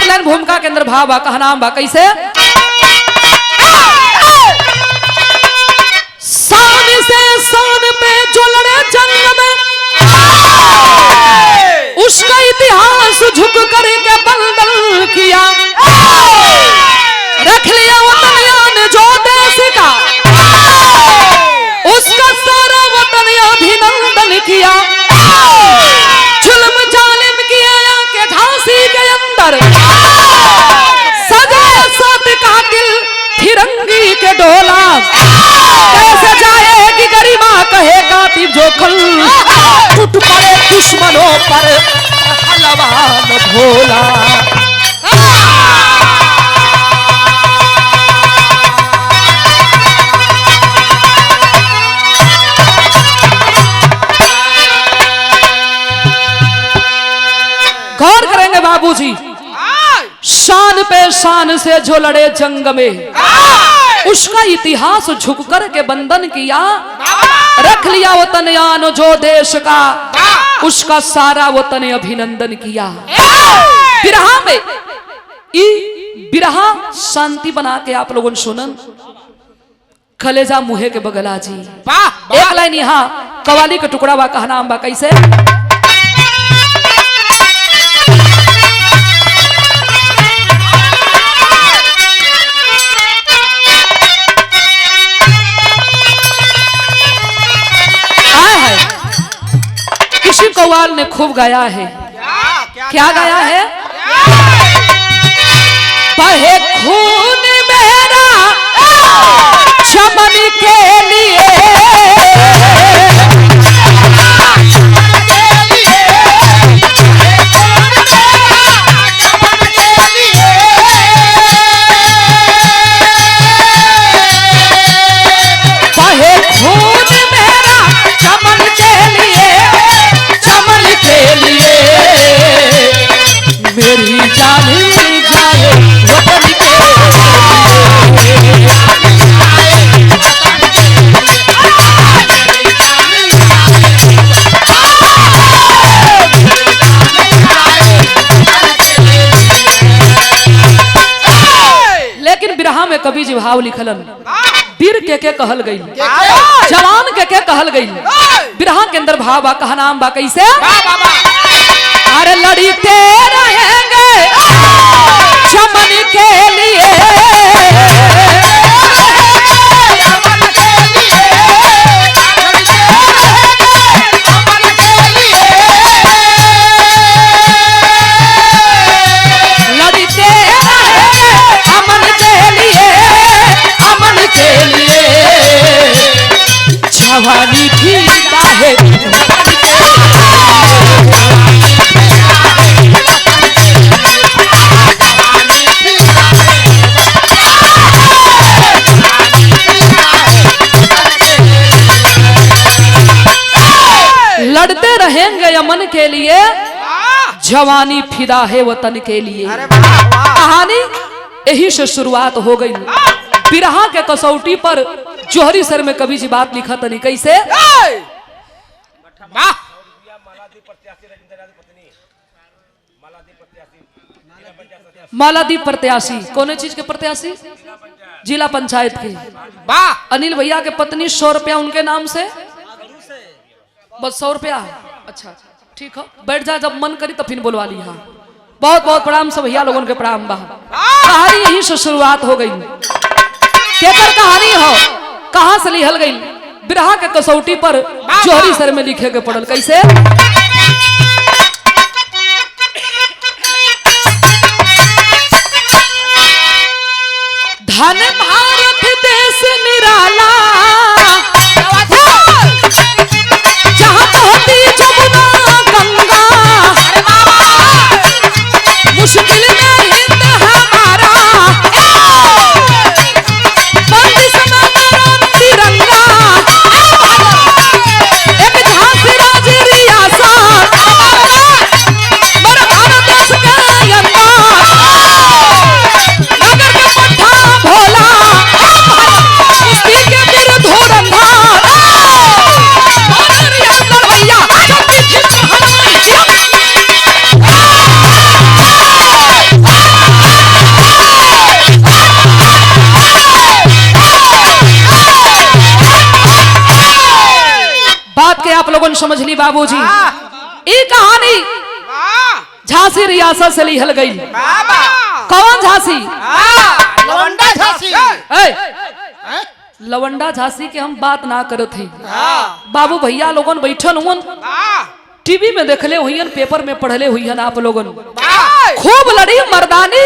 Line भूमिका के अंदर भाव बा, कहा नाम बा कैसे? शान से शान पे जो लड़े जंग में, उसका इतिहास झुक करके बंदन किया। रख लिया वतन ने जो देश का, उसका सारा वतन अभिनंदन किया। जुल्म जालिम किया के झांसी के अंदर, सजाया साथ कातिल फिरंगी के डोला। कैसे जाएगी गरिमा कहे कातिल जोखल, टूट पड़े दुश्मनों पर पहलवान भोला। गौर करेंगे बाबूजी, शान पे शान से जो लड़े जंग में, उसका इतिहास झुक कर के बंधन किया। रख लिया वतन यान जो देश का, उसका सारा वतन अभिनंदन किया। बिरहा में बिरहा शांति बना के आप लोगों ने सुनन, कलेजा मुहे के बगला जी। एक लाइन यहाँ कवाली का टुकड़ा बा, कहा नाम बा कैसे? किसी कव्वाल ने खूब गाया है। क्या गाया है? बहे खून मेरा चमन के लिए, बहे खून मेरा चमन के लिए, चमन के लिए मेरी जान जाए वतन के लिए। लेकिन बिरहा में कवि जी भाव लिखलन, वीर के कहल गई, जवान के कहल गई। बिरहा के अंदर भाव बा, कहा नाम बा कैसे? अरे लड़ते रहेंगे चमन के लिए, लड़ते रहेंगे अमन के लिए, अमन के लिए जवानी फीका है। लड़ते रहेंगे अमन के लिए, जवानी फिदा है वतन के लिए। कहानी यही से शुरुआत हो गई। बिरहा के कसौटी पर जोहरी सर में कवि जी बात लिखा तनी कैसे? मालादीप प्रत्याशी, कौन चीज के प्रत्याशी? जिला पंचायत के। अनिल भैया के पत्नी 100 रुपया उनके नाम से, बस 100 रुपया। अच्छा ठीक है, बैठ जा, जब मन करी तो फिर बोलवा ली। हाँ बहुत बहुत प्रणाम सब भैया लोगों के प्रणाम बा। कहानी यही से शुरुआत हो गई। केकर कहानी हो, कहां से लिखल गई? बिरहा के कसौटी पर जोहरी सर में लिखे के पड़ल कैसे? धन भारत देश निराला, जहाँ बहती जमुना गंगा, मुश्किल में हिंद हमारा, बंदिश में मेरा तिरंगा, एक झांसी राज रियासत, मेरा भारत देश का अंदर, नगर के पट्टा भोला, बाबूजी ई कहानी झांसी रियासत से लिहल गई। कौन झांसी? लवंडा झांसी। लवंडा झांसी के हम बात ना करो थी। बाबू भैया लोगन बैठल हुन, टीवी में देखले हुईन, पेपर में पढ़ले हुईन आप लोगन। खूब लड़ी मर्दानी,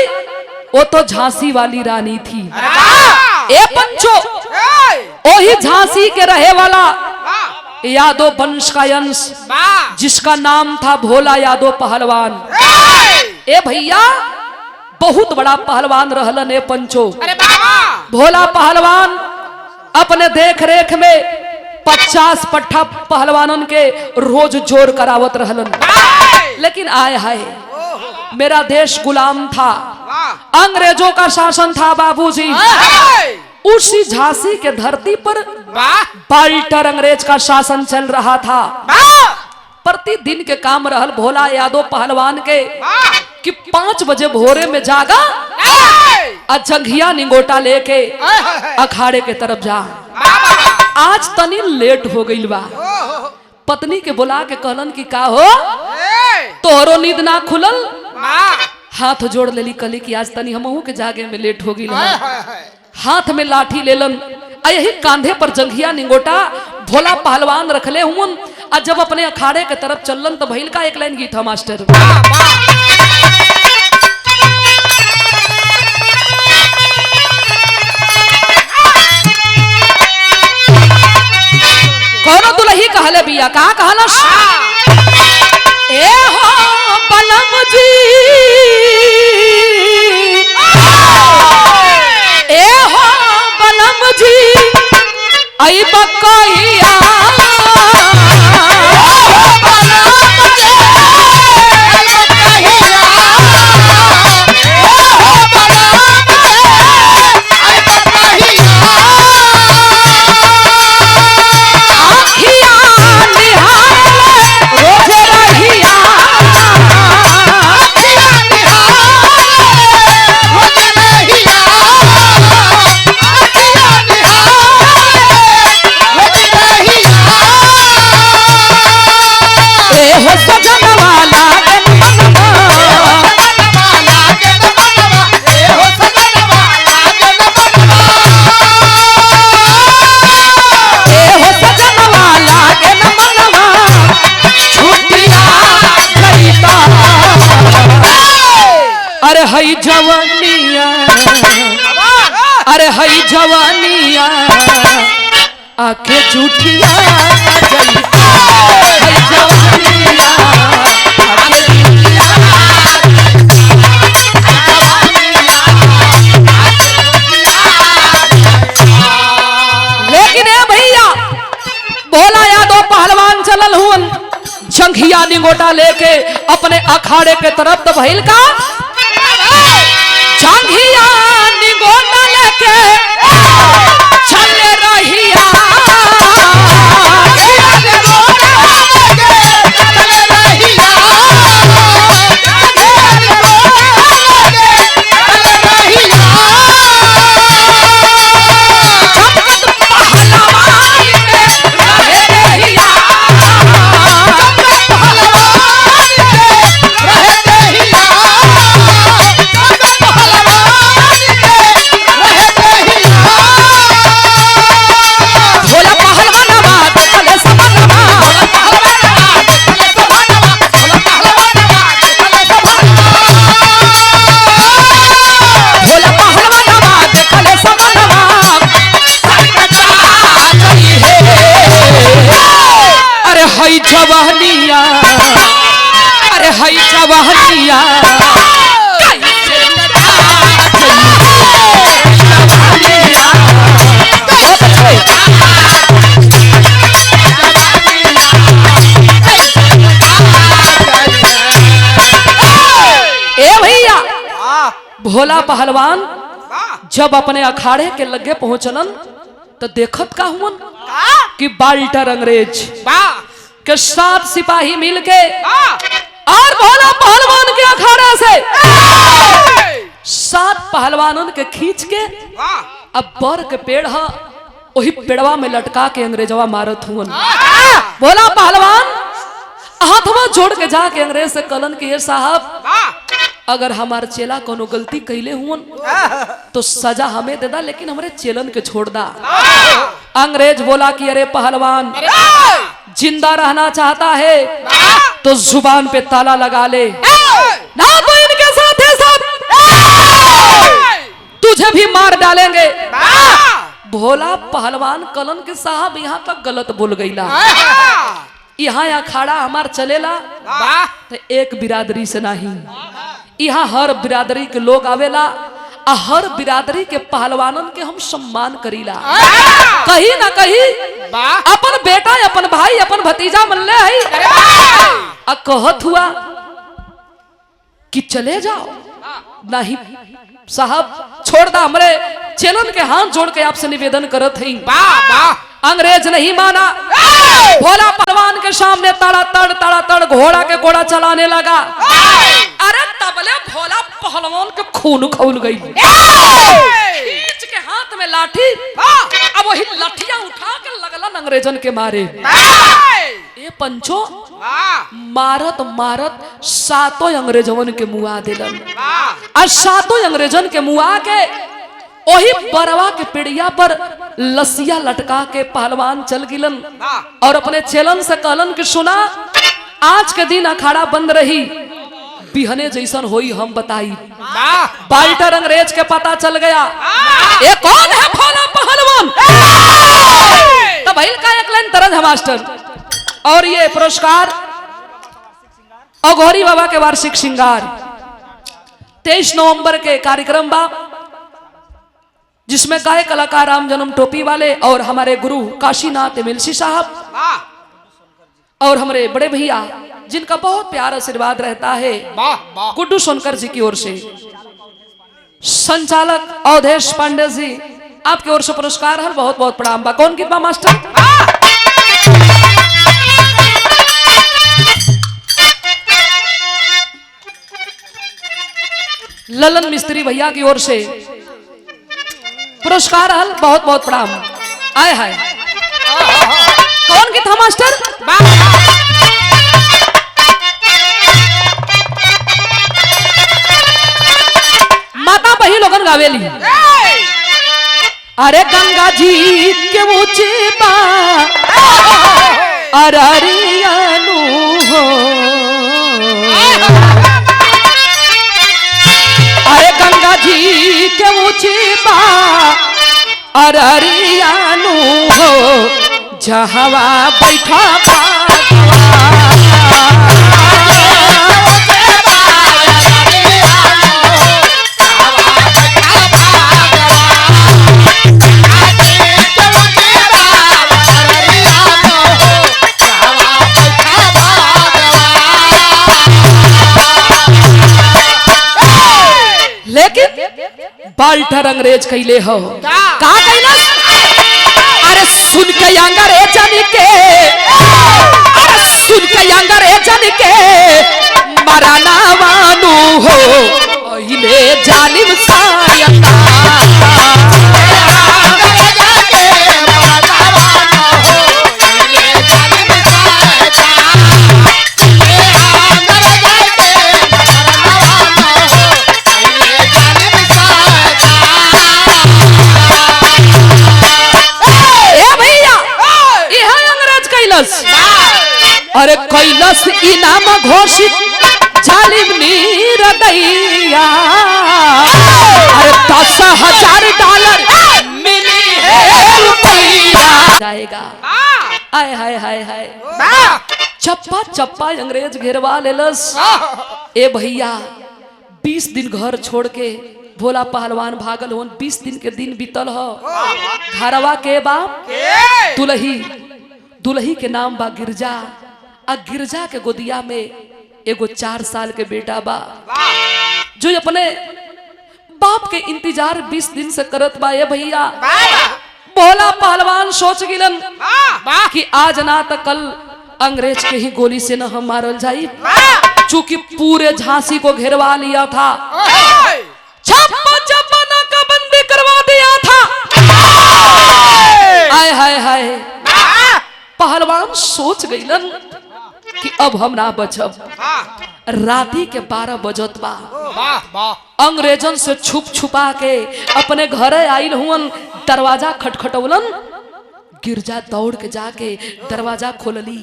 वो तो झांसी वाली रानी थी। ए पंचो, वही झांसी के रहे वाला यादव वंश का अंश, जिसका नाम था भोला यादव पहलवान। ए भैया बहुत बड़ा पहलवान रहलन ए पंचो। भोला पहलवान अपने देख रेख में 50 पट्ठा पहलवानन के रोज जोर करावत रहलन। लेकिन आए हाय, मेरा देश गुलाम था, अंग्रेजों का शासन था बाबूजी। उसी झांसी के धरती पर बाल्टर अंग्रेज का शासन चल रहा था। प्रतिदिन के काम रहल भोला यादव पहलवान के कि 5 बजे भोरे में जागा और जंघिया निंगोटा लेके अखाड़े के तरफ जा। आज तनी लेट हो गई बा। पत्नी के बुला के कहलन कि का हो, तोहरो नींद ना खुलल? हाथ जोड़ लेली, कहली कि आज तनी हमहू के जागे में लेट हो गई। हाथ में लाठी लेलन, यही कांधे पर जंघिया निंगोटा भोला पहलवान रखले हुन। और जब अपने अखाड़े के तरफ चलन तो भइल का एक लाइन गीत था मास्टर। कौनो दुलही कहले बिया, का कहलस? ए हो बलम जी, ए हो बलम जी, आई बकैया हई जवानिया, अरे हई जवानिया आके झूठिया हई जवानिया आके झूठिया। लेकिन ए भैया भोला यादव पहलवान चलल हुन जंघिया निंगोटा लेके अपने अखाड़े के तरफ। तो भइल का जंघिया निंगोटा लेके चल रहिया, हई जवानिया, अरे हई जवानिया ए भैया भोला पहलवान जब अपने अखाड़े के लगे पहुंचलन तो देखत का हुन कि बाल्टर अंग्रेज के 7 सिपाही मिलके और भोला पहलवान के अखाड़ा से 7 पहलवानों के खींच के अब बर के पेड़ है वही पेड़वा में लटका के अंग्रेजवा मारत हुन। भोला पहलवान हाथवा जोड़ के जाके अंग्रेज से कलन के साहब अगर हमार चेला कोनो गलती कैले हुन तो सजा हमें दे दा, लेकिन हमारे चेलन के छोड़ दा। अंग्रेज बोला कि अरे पहलवान जिंदा रहना चाहता है तो जुबान पे ताला लगा ले, ना तो इनके साथ है सब तुझे भी मार डालेंगे। भोला पहलवान कलन के साहब यहाँ तक गलत बोल गईला। यहाँ अखाड़ा हमार चलेला तो एक बिरादरी से नहीं, यहाँ हर बिरादरी के लोग आवेला, हर बिरादरी के पहलवानन के हम सम्मान करीला। कहीं ना कहीं अपन बेटा, अपन भाई, अपन भतीजा मन ले है कहत हुआ कि चले जाओ, नहीं साहब छोड़ दा, हमरे चेलन के हाथ जोड़ के आपसे निवेदन करत है। अंग्रेज नहीं माना, भोला पहलवान के सामने तड़ा तड़ घोड़ा के घोड़ा चलाने लगा। अरे तबले भोला पहलवान के खून खौल गई। खींच के हाथ में लाठी, अब वही लाठियां उठा के लगलन अंग्रेजन के मारे। ए पंचो मारत मारत सातों अंग्रेजवन के मुआ दिलन, और सातों अंग्रेजन के मुआ के वही बरवा के पेड़िया पर लसिया लटका के पहलवान चल गिलन और अपने चेलन से कहलन कि सुना, आज के दिन अखाड़ा बंद रही, बिहने जैसन होई हम बताई। बाल्टर अंग्रेज के पता चल गया ये कौन है भोला पहलवान। तब भइल का एक लाइन तरज है मास्टर। और ये पुरस्कार अघोरी बाबा के वार्षिक श्रृंगार 23 नवंबर के कार्यक्रम बा, जिसमें गायक कलाकार राम जन्म टोपी वाले और हमारे गुरु काशीनाथ मिलसी साहब और हमारे बड़े भैया जिनका बहुत प्यार आशीर्वाद रहता है गुड्डू सोनकर जी की ओर से, संचालक अवधेश पांडे जी आपकी ओर से पुरस्कार है, बहुत बहुत प्रणाम बा। कौन गीत बा मास्टर? ललन मिस्त्री भैया की ओर से पुरस्कार हल, बहुत बहुत प्रणाम। आए हाय कौन गीत था मास्टर? माता बही लोगन गावेली। अरे गंगा जी के ऊंचे बा अररियानु हो, अरे गंगा जी के ऊंची बा अररियानु हो, जहवा बैठा बाल्टर अंग्रेज कैले हो का कैलस? अरे सुन के अंग्रेजन के, अरे सुन के अंग्रेजन के मराना वानू हो, इले जालिम सायता अरे कैलस इनाम घोषित जालिम नीरदैया, अरे 10,000 डॉलर मिली है रुपया जाएगा। आय हाय हाय हाय चप्पा चप्पा अंग्रेज घेरवा लेलस। ए भैया 20 दिन घर छोड़ के भोला पहलवान भागल होन, 20 दिन के दिन बीतल हो। घरवा के बाप दुल्ही के नाम बा गिरजा, आ गिरजा के गोदिया में एगो 4 साल के बेटा बा जो अपने बाप के इंतजार 20 दिन से करत बा। ये भैया भोला पहलवान सोच गिलन कि आज ना तो कल अंग्रेज के ही गोली से न हम मारल जाई, चूंकि पूरे झांसी को घेरवा लिया था, छप्पा चप्पा का बंदी करवा दिया था। आय हाय हाय पहलवान सोच गईलन कि अब हम ना बचब। राती के 12 बजत बा। वाह वाह अंग्रेजन से छुप छुपा के अपने घरे आइल हुन, दरवाजा खटखटौलन। गिरजा दौड़ के जाके दरवाजा खोलली,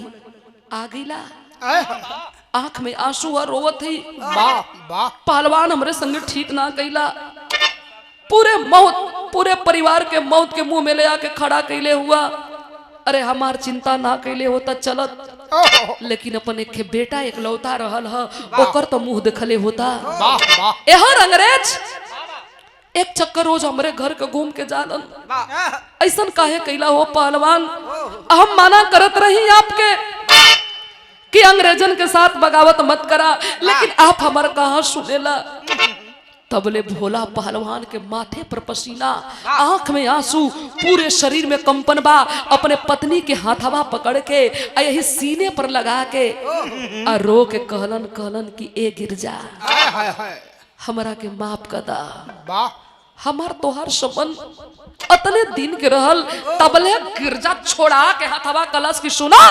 आ गईला। आंख में आंसू और रोवत थी। वाह वाह पहलवान हमरे संग ठीक ना कैला, पूरे परिवार के मौत के मुंह में ले आके खड़ा कैले हुआ। अरे हमार चिंता ना कैले होता चलत, लेकिन अपन एक बेटा एक लौता रहल ह, ओकर तो मुंह देखले होता। वाह वाह एहर अंग्रेज एक चक्कर रोज हमरे घर के घूम के जालन। ऐसन काहे कैला हो पहलवान? हम माना करत रही आपके कि अंग्रेजन के साथ बगावत मत करा, लेकिन आप हमार कहाँ सुनेला। तबले भोला पहलवान के माथे पर पसीना, आंख में आंसू, पूरे शरीर में कंपन बा। अपने पत्नी के हाथवा पकड़ के यही सीने पर लगा के आ रो के कहलन कि ए गिरजा, हमरा के माफ कर दा। वाह हमार तोहार संबंध अतने दिन के रहल। तबले गिरजा छोड़ा के हाथवा कलश की सुना,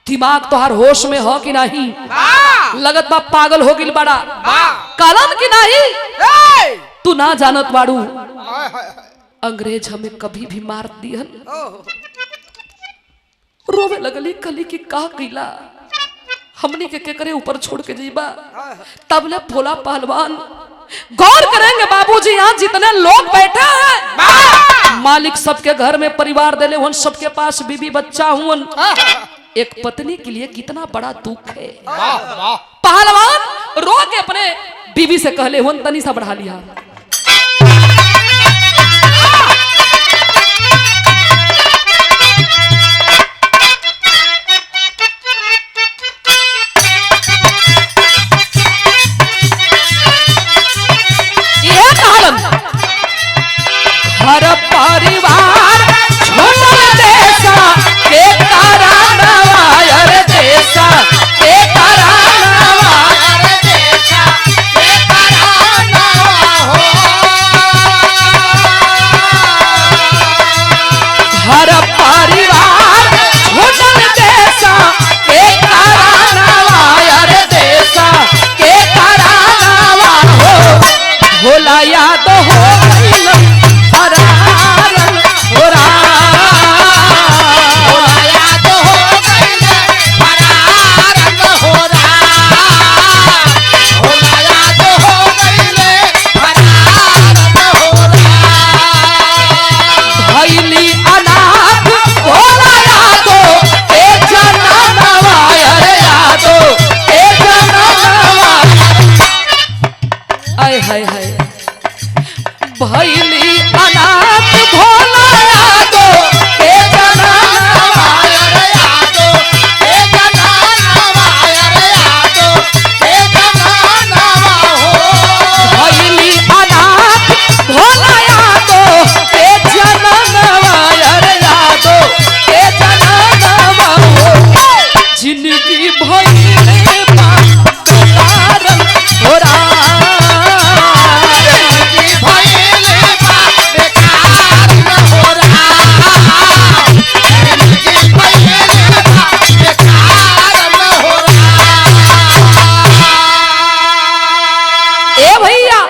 दिमाग तोहार होश में हो कि नहीं? लगत बा पागल हो गिल बड़ा। कलम की नहीं तू ना जानत बाड़ू, अंग्रेज हमें कभी भी मार दिहन। रोवे लगली, कली की का कैला, हमनी के केकरे ऊपर छोड़ के जीबा। तबले भोला पहलवान, गौर करेंगे बाबूजी, यहाँ जितने लोग बैठे हैं मालिक सबके घर में परिवार देले हुन, सबके पास बीबी बच्चा हुन। एक पत्नी के लिए कितना बड़ा दुख है। वाह वाह पहलवान रो के अपने बीबी से कहले हुन, तनी सा बढ़ा लिया। यह कहलन, घर परिवार छोटा देशा के करानवा, अरे देशा के करानवा, अरे देशा के करानवा हो। घर परिवार छोटा देशा के करानवा, अरे देशा के करानवा हो। भोला याद हो गइल फरारन हो याद हो गइले फरारन हो याद हो गइले फरारन हो भैली अनाथ भोला यादो ए जननवा, अरे यादो ए जननवा। आय हाय हाय, भैली अनाथ भोला यादो ए जननवा, अरे यादो ए जननवा, अरे यादो ए जननवा हो। भैली अनाथ भोला यादो ए जननवा, अरे यादो ए जननवा हो। जिंदगी भइले पारण हो जिंदगी भइले बा बेकार न हो जिंदगी भइले बा बेकार न हो ए भैया,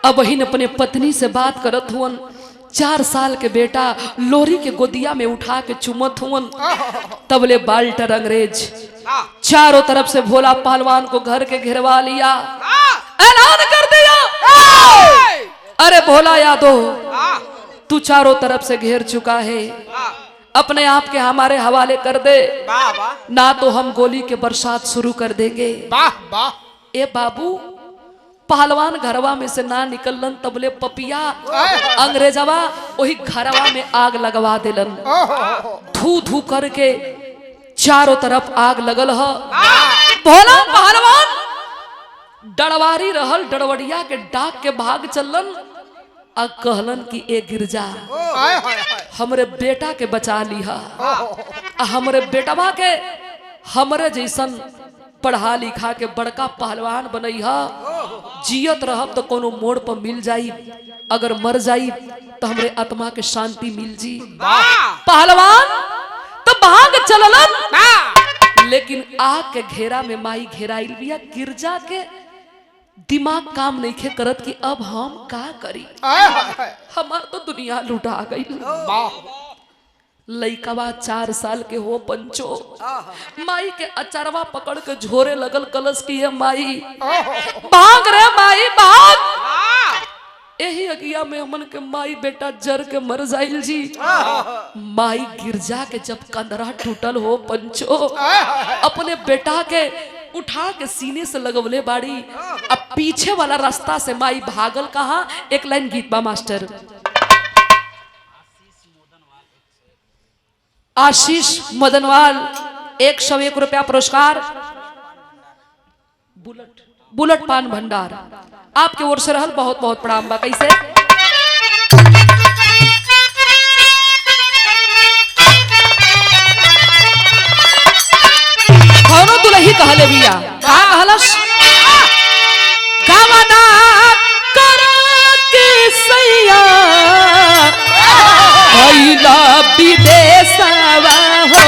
अब बहिन अपने पत्नी से बात करत हुवन। 4 साल के बेटा लोरी के गोदिया में उठा के चुमत हुवन। तबले बाल्टर अंग्रेज चारों तरफ से भोला पहलवान को घर के घेरवा लिया, ऐलान कर दिया, अरे भोला यादव, तू चारों तरफ से घेर चुका है, अपने आप के हमारे हवाले कर दे, ना तो हम गोली के बरसात शुरू कर देंगे। वाह वाह ए बाबू, पहलवान घरवा में से ना निकलन। तबले पपिया अंग्रेजवा वही घरवा में आग लगवा दिलन। धू धू करके चारों तरफ आग लगल ह। भोला पहलवान डरवारी रहल, डरवड़िया के डाक के भाग चलन। आ कहलन कि ए गिरजा, हमरे बेटा के बचा लिहा, हमरे बेटवा के हमरे जैसन पढ़ा लिखा के बड़का पहलवान बनैहा। जियत रहब तो कोनो मोड़ पर मिल जाई, अगर मर जाई तो हमरे आत्मा के शांति मिल जी। पहलवान तो भाग चललन, लेकिन आग के घेरा में माई घेराइल बिया। गिरजा के दिमाग काम नहीं खे करत कि अब हम का करी, हमार तो दुनिया लुटा गई। लइकवा 4 साल के हो पंचो, माई के अचरवा पकड़ के झोरे लगल, कलश की है माई भाग रे माई भाग। यही अगिया में हमन के माई बेटा जर के मर जाइल जी। माई गिरजा के जब कंदरा टूटल हो पंचो, अपने बेटा के उठा के सीने से लगवले बाड़ी। अब पीछे वाला रास्ता से माई भागल कहा। एक लाइन गीत बा मास्टर। आशीष मदनवाल 101 रुपया पुरस्कार। बुलेट पान भंडार आपके ओर से रहल, बहुत बहुत प्रणाम बा। कैसे कौनो दुलही कहले बिया, का कहलस? गावना करा के सैया भइला विदेशवा हो,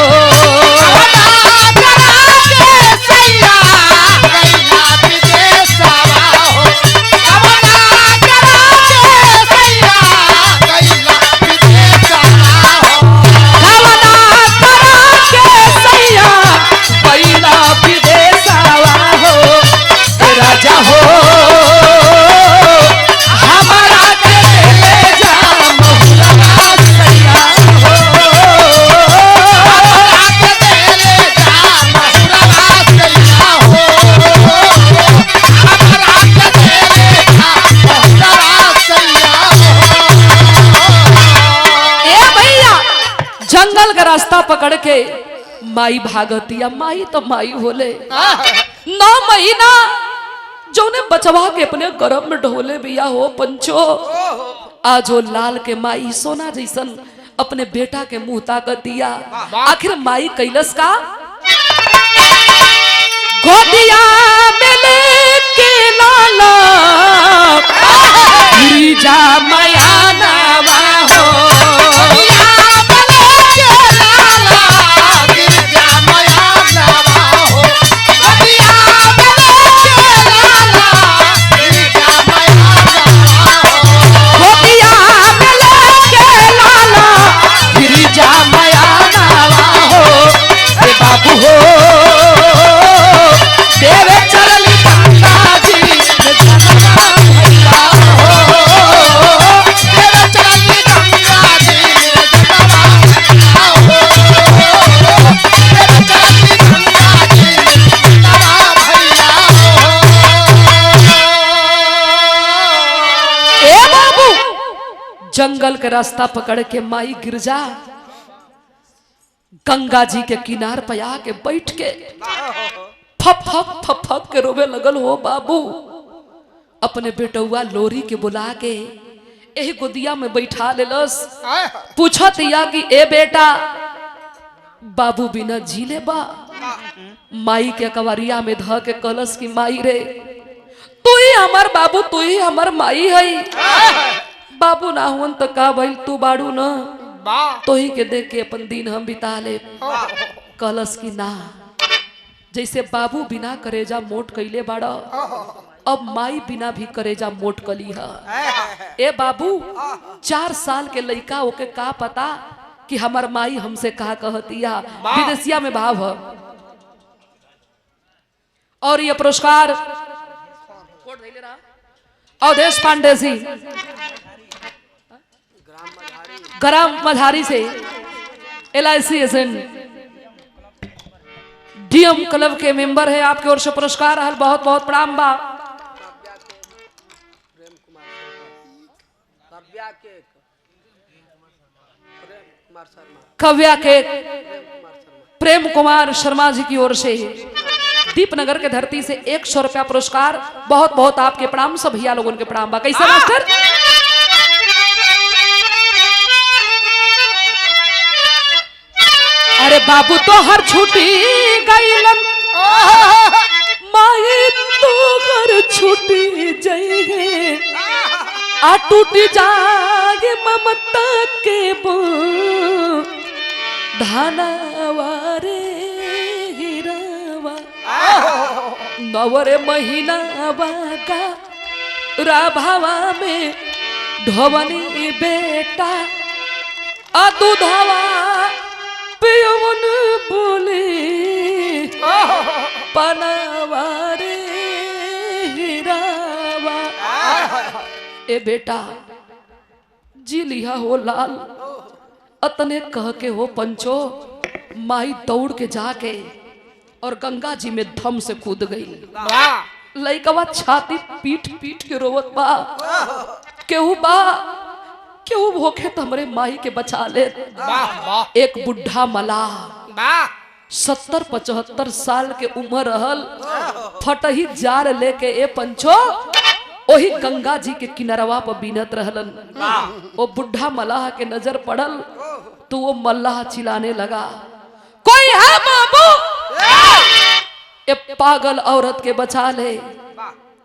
रास्ता पकड़ के माई भागतिया। माई तो माई होले, 9 महीना जो ने बचवा के अपने गर्भ में ढोले बिया हो पंचो। आज वो लाल के माई सोना जैसन अपने बेटा के मुंह ताकत दिया। आखिर माई कैलस का? गोदिया में लेके लाला गिरिजा माया नावा हो, जंगल के रास्ता पकड़ के माई गिरजा गंगा जी के किनार पे आके बैठ के फप फप फप फप के रोवे लगल हो बाबू। अपने बेटुआ लोरी के बुला के यही गोदिया में बैठा लेलस। पूछत या कि ए बेटा बाबू बिना जीले बा। माई के कवरिया में ध के कलश की माई रे तू ही हमार बाबू, तू ही हमार माई है। बाबू ना हुन तो का भइल, तू बाड़ू न तो ही के देख के अपन दिन हम बिता ले। कलश की ना, जैसे बाबू बिना करेजा मोट कैले बाड़ा, अब माई बिना भी करेजा मोट कली है। ए बाबू 4 साल के लड़का ओके का पता कि हमार माई हमसे कहा कहतिया। विदेशिया में भाव है। और ये पुरस्कार अवधेश पांडे जी ग्राम मधारी से LIC एजेंट DM क्लब के मेंबर है। आपके ओर से पुरस्कार है, बहुत बहुत प्रणाम बा। कव्या के प्रेम कुमार शर्मा जी की ओर से दीपनगर के धरती से 100 रुपया पुरस्कार। बहुत बहुत आपके प्रणाम, सब भैया लोगों के प्रणाम बा। कैसे मास्टर? अरे बाबू तो हर छुट्टी गईलन, माई तो हर छुट्टी जाए, आ टूट जागे ममता के धानावा रे हीरावा नवरे महीनावा का राभावा में ढवनी बेटा आ दूधावा पियवन बोले पनावा रे हीरावा। ए बेटा जी लिया हो लाल अतने कह के हो पंचो माई दौड़ के जाके और गंगा जी में धम से कूद गई। लइकवा छाती पीट पीट के रोवत बा केहू भोखे तो हमरे माई के बचा ले। एक बुढ़ा मलाह 70-75 साल के उम्र रहल फटही जार लेके ए पंचो वही गंगा जी के किनारवा पर बीनत रहलन। वो बुढ़ा मलाह के नजर पड़ल तो वो मल्लाह चिल्लाने लगा कोई है बाबू ए पागल औरत के बचा ले।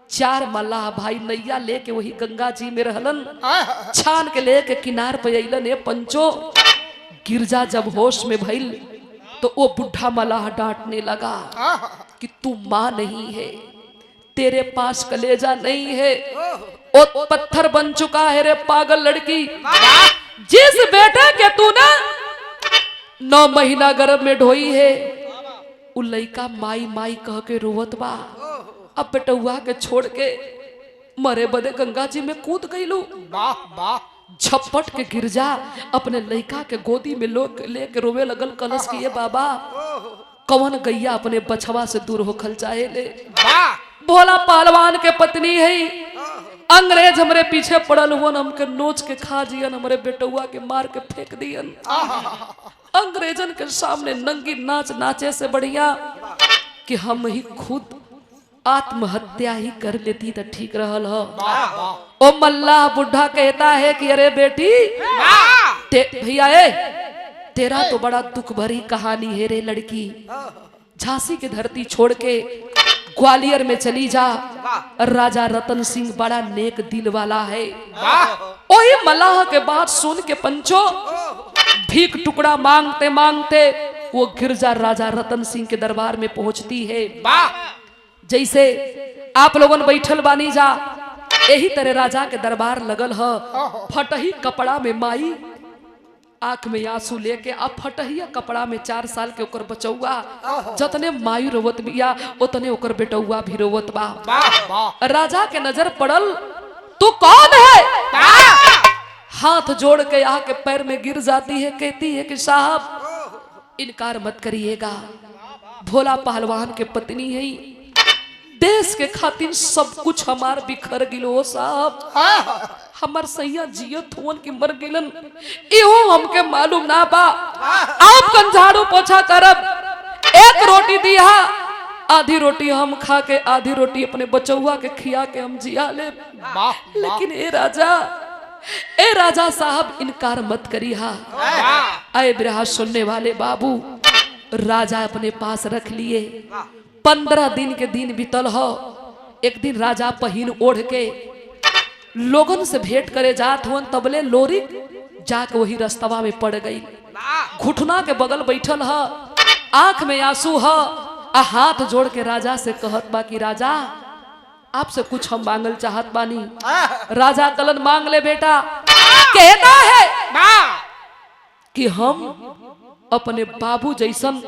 4 मल्लाह भाई नैया लेके वही गंगा जी में रहलन छान के लेके किनार पे अइलन। ए पंचो गिरजा जब होश में भइल तो वो बुढ़ा मल्लाह डांटने लगा कि तू माँ नहीं है, तेरे पास कलेजा नहीं है, वो पत्थर बन चुका है रे पागल लड़की। जिस बेटे के तू ना 9 महीना गर्भ में ढोई है उ लइका माई माई कह के रोवत बा। अब बेटुआ के छोड़ के मरे बदे गंगा जी में कूद गईलू। झपट के गिर जा अपने लइका के गोदी में लोग लेके रोवे लगल कलश की ये बाबा कवन गैया अपने बछवा से दूर होखल चाहे ले। भोला पहलवान के पत्नी है अंग्रेज हमरे पीछे पड़ल हुन हमके नोच के खा जियन हमरे बेटुआ के मार के फेंक दियन। अंग्रेजन के सामने नंगी नाच नाचे से बढ़िया कि हम ही खुद आत्महत्या ही कर लेती तो ठीक रहल हो। ओ मल्लाह बुढ़ा कहता है कि अरे बेटी भैया तेरा तो बड़ा दुख भरी कहानी है रे लड़की। झांसी की धरती छोड़ के ग्वालियर में चली जा। राजा रतन सिंह बड़ा नेक दिल वाला है। वही मल्लाह के बात सुन के पंचो भीख टुकड़ा मांगते मांगते वो गिरजा राजा रतन सिंह के दरबार में पहुंचती है। जैसे आप लोगन बैठल बानी जा यही तरह राजा के दरबार लगल ह। फटही कपड़ा में माई आंख में आंसू लेके अब फटहिया कपड़ा में 4 साल के ओकर बचौआ जतने माई रोवत बिया उतने ओकर बेटौआ भी रोवत बा। राजा के नजर पड़ल तू कौन है? हाथ जोड़ के आके पैर में गिर जाती है कहती है कि साहब इनकार मत करिएगा। भोला पहलवान के पत्नी है, देश के खातिर सब कुछ हमार बिखर गिलो साहब। हमार सैया जियत हुवन की मर गिलन इहो हमके मालूम ना बा। आप कन झाड़ू पोछा करब, एक रोटी दिया आधी रोटी हम खा के आधी रोटी अपने बचौआ के खिया के हम जिया ले। लेकिन ए राजा साहब इनकार मत करिहा। आए बिरहा सुनने वाले बाबू राजा अपने पास रख लिए। 15 दिन के दिन बीतल हो। एक दिन राजा पहिन ओढ़ के लोगन से भेंट करे जात हुन तबले लोरी जाके वही रस्तवा में पड़ गई। घुटना के बगल बैठल ह, आंख में आंसू ह, आ हाथ जोड़ के राजा से कहत बा कि राजा आपसे कुछ हम मांगल चाहत बानी। राजा कलन मांग ले बेटा। कहता है कि हम अपने बाबू जैसन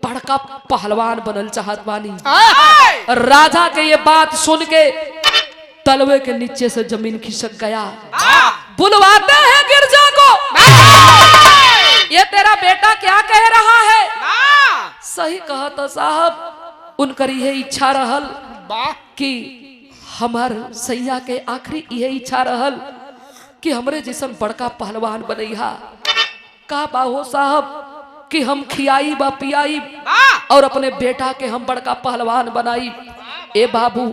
बड़का पहलवान बनल चाहत बानी। राजा के ये बात सुन के तलवे के नीचे से जमीन खिसक गया। बुलवाते हैं गिरजा को। ये तेरा बेटा क्या कह रहा है? सही कहा तो साहब उनकर यह इच्छा रहल कि हमार सैया के आखिरी यह इच्छा रहल कि हमरे जैसन बड़का पहलवान बनैहा। का बाहो साहब कि हम खियाई बा पियाई और अपने बेटा के हम बड़का पहलवान बनाई। ए बाबू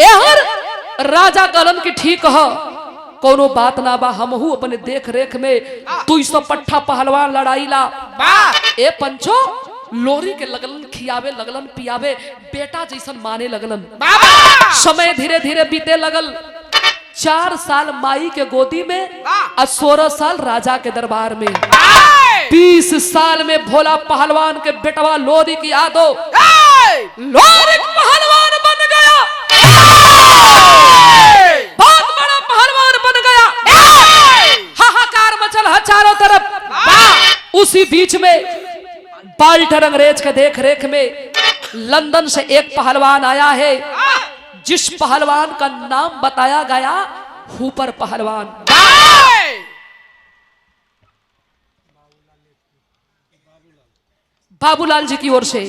एहर राजा कलन की ठीक ह कोनो बात ना बा। हमहू अपने देख रेख में 200 पट्ठा पहलवान लड़ाई ला। ए पंचो लोरी के लगलन खियावे लगलन पियावे बेटा जैसन माने लगलन। समय धीरे धीरे बीते लगल। 4 साल माई के गोदी में और 16 साल राजा के दरबार में। आय! 20 साल में भोला पहलवान के बेटवा लोरिक यादव आय! लोरिक पहलवान बन गया, बहुत बड़ा पहलवान बन गया। हाहाकार मचल है चारों तरफ। उसी बीच में वाल्टर अंग्रेज के देख रेख में लंदन से एक पहलवान आया है, जिस पहलवान का नाम बताया गया हुपर पहलवान। आय! बाबूलाल जी की ओर से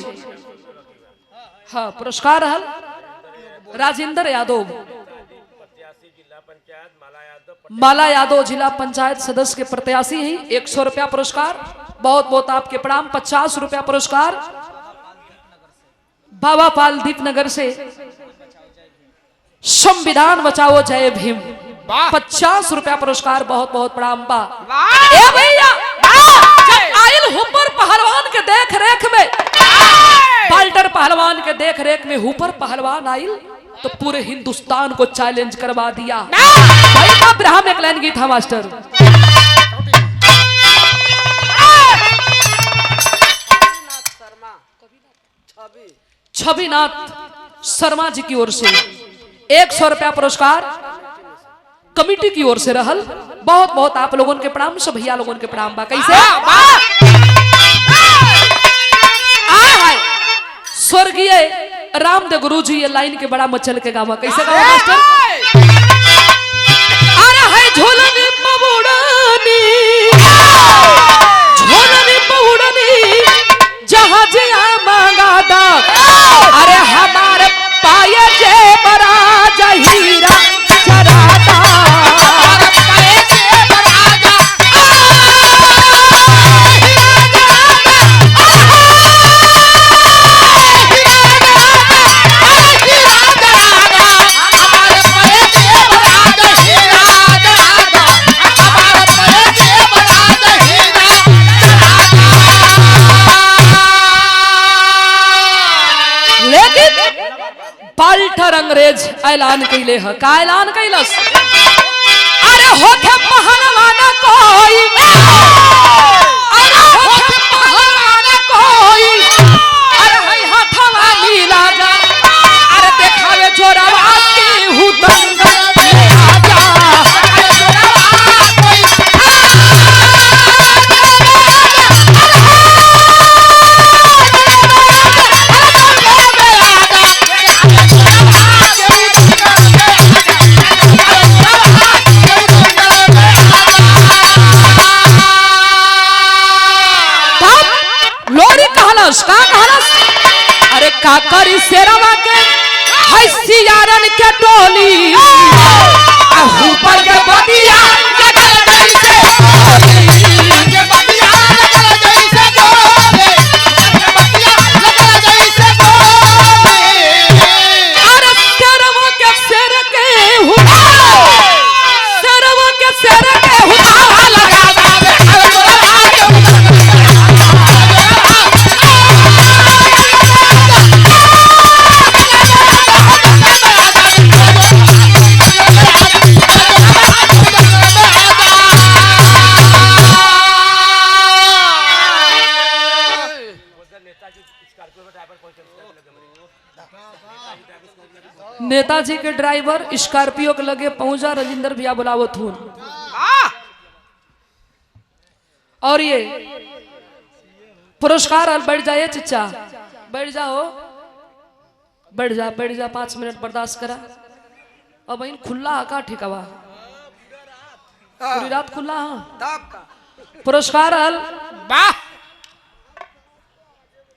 हाँ पुरस्कार है राजेंद्र यादव, माला यादव जिला पंचायत सदस्य के प्रत्याशी हैं। 100 रुपया पुरस्कार, बहुत बहुत आपके प्रणाम। 50 रुपया पुरस्कार बाबा पाल दीपनगर से संविधान बचाओ जय भीम, 50 रुपया पुरस्कार, बहुत बहुत प्रणाम बा। ए भैया जब आयल हुपर पहलवान के देख रेख में, वाल्टर पहलवान के देख रेख में हुपर पहलवान आयल तो पूरे हिंदुस्तान को चैलेंज करवा दिया। भाई साहब ब्राह्म एक लाइन गीत था मास्टर। छविनाथ शर्मा जी की ओर से 100 रुपया पुरस्कार कमिटी की ओर से रहल, बहुत बहुत आप लोगों के प्रणाम, सब भैया लोगों के प्रणाम बा। कैसे स्वर्गीय रामदेव गुरु जी ये लाइन के बड़ा मचल के गावा। कैसे गावा मास्टर? अरे है झोलनी पबुड़नी, झोलनी पबुड़नी जहां जिया मांगादा, अरे हमारे पाए जे बरा जहीरा चरादा, पाए जे बराजा वाल्टर अंग्रेज ऐलान कैले है। का ऐलान कैलस? अरे होके पहलवान कोई, अरे होके पहलवान कोई, अरे है हथवा लीला जा, अरे देखावे जोरावा की हूँ दंगल में आजा, अरे जोरावा कोई का कहलस? अरे का करी शेरवा के है सियारन के टोली, ऊपर के बदिया लगल जैसे के बतिया लगल जैसे गोरे, के बतिया लगल जैसे गोरे। अरे शेरवा के शेर के हुआ, शेरवा के शेर के हुआ लगा दावे, अरे तोरा नेताजी के ड्राइवर स्कॉर्पियो के लगे पहुंचा, राजेंद्र भैया बुलावत हूँ। और ये पुरस्कार हल बैठ जाए चिच्चा, बैठ जाओ, बैठ जा 5 मिनट बर्दाश्त करा। अब इन खुला का ठिकावा पूरी रात खुला। हाँ पुरस्कार हल वाह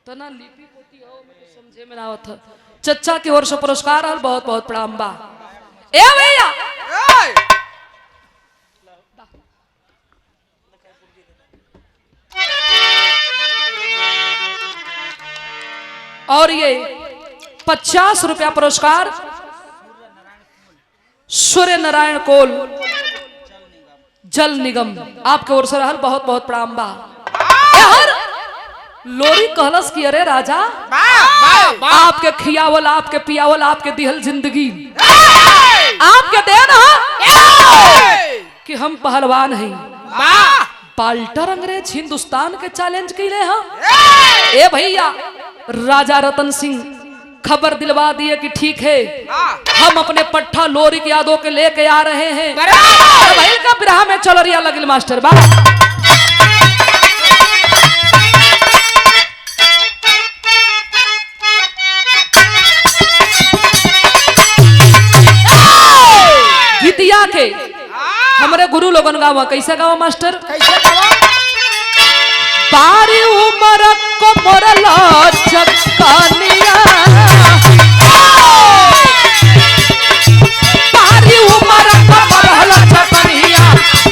तो ना लिपि पोती हो समझे में ना आवत। चच्चा की ओर से पुरस्कार हल, बहुत बहुत प्रणाम बा। ए भैया और ये 50 रुपया पुरस्कार सूर्य नारायण कोल जल निगम आपके ओर से रहल, बहुत बहुत प्रणाम बा। लोरी कहलस कि अरे राजा, आपके खियावल, आपके पियावल, आपके दिहल जिंदगी आपके देन कि हम पहलवान हैं। पाल्टर अंग्रेज हिंदुस्तान के चैलेंज कैले हैं। ए भैया, राजा रतन सिंह खबर दिलवा दिए कि ठीक है, हम अपने पट्टा लोरी के यादों के लेके आ रहे हैं। भाई का बिरहा में चलो रिया लगिल मास्टर बा। गीतिया के हमारे गुरु लोगन गावा, कैसे गावा मास्टर? कैसे गावा? बारी उमर को मोरला चक्कानिया, बारी उमर को मोरला चक्कानिया,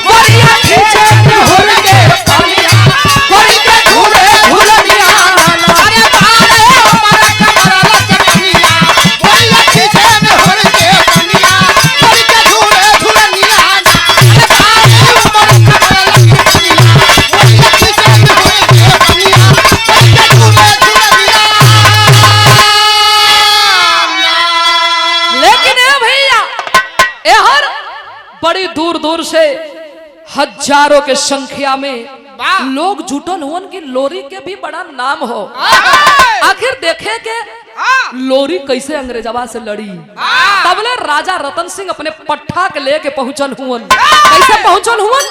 गोरिया खींचे हुर के पानिया, गोरी के झूले झूलनिया। अरे बारे उमर का मोरला चक्कानिया, गोरिया खींचे हुर के पानिया, गोरी के झूले झूलनिया। अरे बारे उमर का मोरला चक्कानिया, गोरिया खींचे हुर के पानिया, गोरी के झूले झूलनिया। लेकिन ए भैया, ए हर बड़ी दूर दूर से हजारों के संख्या में लोग जुटल हुन कि लोरी के भी बड़ा नाम हो। आखिर देखे के लोरी कैसे अंग्रेजवा से लड़ी। तबले राजा रतन सिंह अपने पट्टा के लेके पहुंचल हुन। कैसे पहुंचल हुन?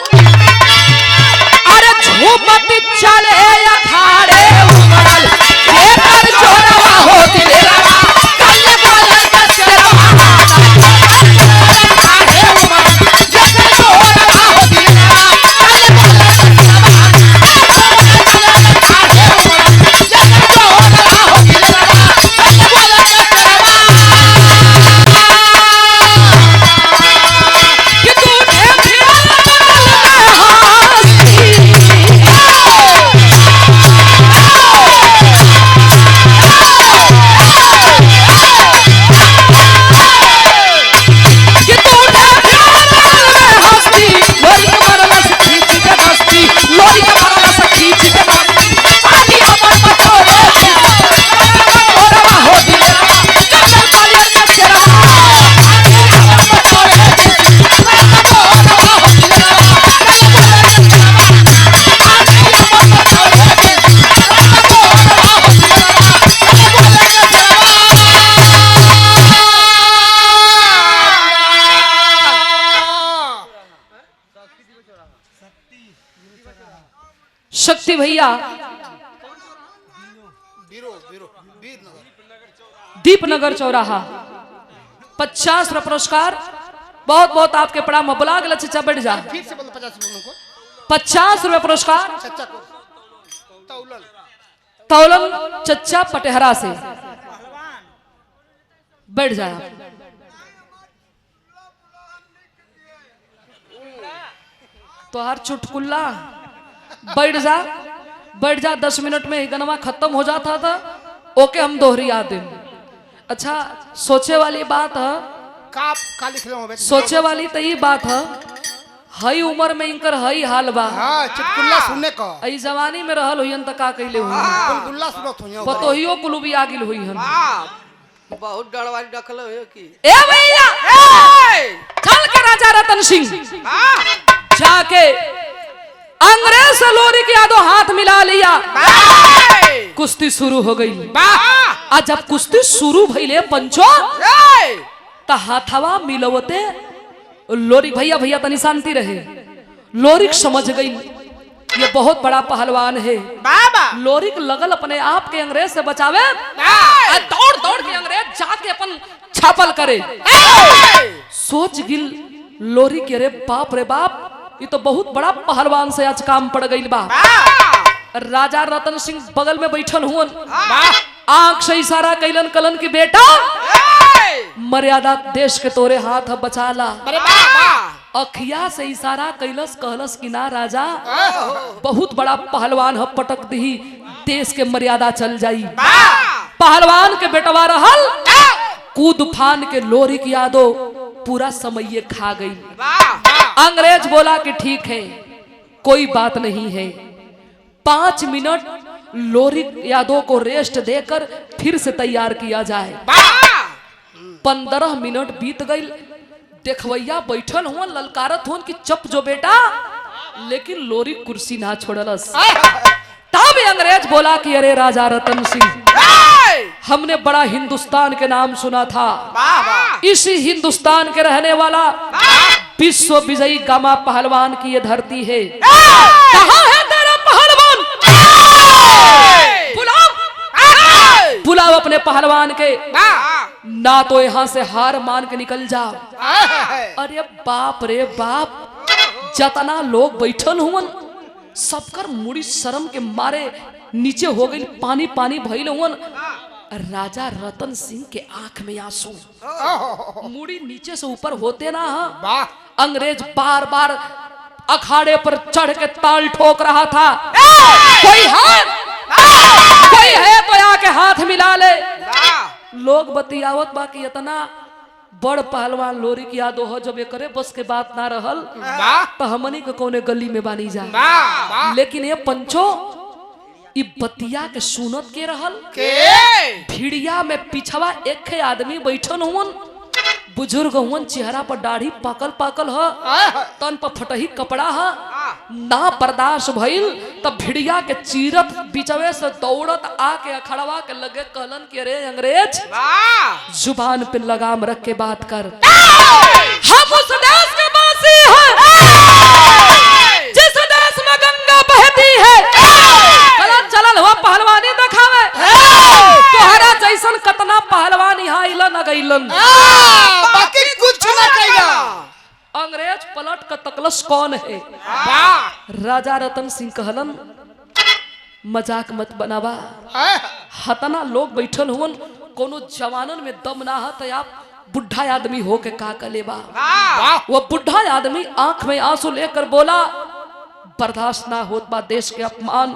अरे झूमती चले अखाड़े उमड़ल, लेकर जोरवा हो दिलवा, कल बोले दशरवा, अखाड़े उमड़ल, लेकर जोरवा हो दिलवा, कल बोले दशरवा, अखाड़े उमड़ल, लेकर जोरवा हो दिलवा, कल बोले दशरवा। कि तूने फिर शक्ति भैया दीपनगर चौराहा 50 रुपये पुरस्कार। बहुत बहुत आपके प्रणाम। बुला गया चचा, बैठ जा। फिर से बोलो 50 रुपए को। 50 रुपये पुरस्कार चच्चा को तौलन तौलन चच्चा पटेहरा से। बैठ जाए। तो हर चुटकुल्ला बैठ जा, बैठ जा। 10 मिनट में ही गनवा खत्म हो जाता था। ओके, हम दोहरिया दें। अच्छा, सोचे वाली बात है, का लिख लो बे? सोचे वाली तो ये बात है, हई उम्र में इनकर हई हाल बा। हां, चुटकुल्ला सुनने का। ई जवानी में रहल हुई त का कइले हुई, चुटकुल्ला सुनत हो। बतोहियो कुलुबी आगिल हुई हन। बहुत डरवारी रखल हो की। ए भैया, चल के राजा रतन सिंह जाके अंग्रेज से लोरी के यादों हाथ मिला लिया। कुश्ती शुरू हो गई। आ जब कुश्ती शुरू भइले पंचो त हाथवा मिलवते लोरी, भैया भैया तनी शांति रहे। लोरिक समझ गई ये बहुत बड़ा पहलवान है। लोरिक लगल अपने आप के अंग्रेज से बचावे। दौड़ दौड़ के अंग्रेज जाके अपन छापल करे। सोच गिल लोरी के, रे बाप रे बाप, ये तो बहुत बड़ा पहलवान से आज काम पड़ गई बा। राजा रतन सिंह बगल में बैठल हुन, आंख से इशारा कैलन, कलन की बेटा मर्यादा देश के तोरे हाथ बचाला। अखिया से इशारा कैलस, कहलस कि ना राजा, बहुत बड़ा पहलवान है, पटक दी देश के मर्यादा चल जाई। पहलवान के बेटवा रहल, कूद फान के लोरी की यादो पूरा समय खा गई। अंग्रेज बोला कि ठीक है, कोई बात नहीं है। 5 मिनट लोरी यादव को रेस्ट देकर फिर से तैयार किया जाए। 15 मिनट बीत गई, देखवैया बैठल हुआ ललकारत हुन कि चप जो बेटा, लेकिन लोरी कुर्सी ना छोड़लस। तब अंग्रेज बोला कि अरे राजा रतन सिंह, हमने बड़ा हिंदुस्तान के नाम सुना था, इसी हिंदुस्तान के रहने वाला विश्व विजयी गामा पहलवान की ये धरती है। कहाँ है तेरा पहलवान? बुलाओ अपने पहलवान के, ना तो यहाँ से हार मान के निकल जाओ। अरे बाप रे बाप, जतना लोग बैठल हुवन सबकर मुड़ी शर्म के मारे नीचे हो गई, पानी पानी भइल हुवन। राजा रतन सिंह के आंख में आंसू, मुड़ी नीचे से ऊपर होते ना। अंग्रेज बार बार अखाड़े पर चढ़ के ताल ठोक रहा था। कोई है तो आके हाथ मिला ले। लोग बतियावत बाकी इतना बड़ पहलवान लोरी की याद हो, जब ये करे बस के बात ना रहल तो हमनी के कोने गली में बानी जा। लेकिन ये पंचो इ बतिया के सुनत के रहल के भिड़िया में पिछवा एक आदमी बैठन हुवन, बुजुर्ग हुवन, चेहरा पर दाढ़ी पाकल पाकल ह, तन पर फटही कपड़ा ह। ना बर्दाश्त भइल तब भिड़िया के चीरत बिचवे से दौड़त आके अखड़वा के लगे, कहलन कि अरे अंग्रेज, जुबान पे लगाम रख के बात कर। हम उस देश के वासी हैं जिस देश में गंगा बहती है। चलल हुआ पहलवानी दिखावे, तोहरा जैसन कतना पहलवान यहाँ अइलन गइलन, बाकी कुछ ना कहिला। अंग्रेज पलट का तकलस कौन है? राजा रतन सिंह कहलन, मजाक मत बनावा, हतना लोग बैठल हुवन, कोनो जवानन में दम ना है तो आप बुढ़ा आदमी हो के का कलेबा। वो बुढ़ा आदमी आंख में आंसू लेकर बोला, बर्दाश्त ना होत बा देश के अपमान,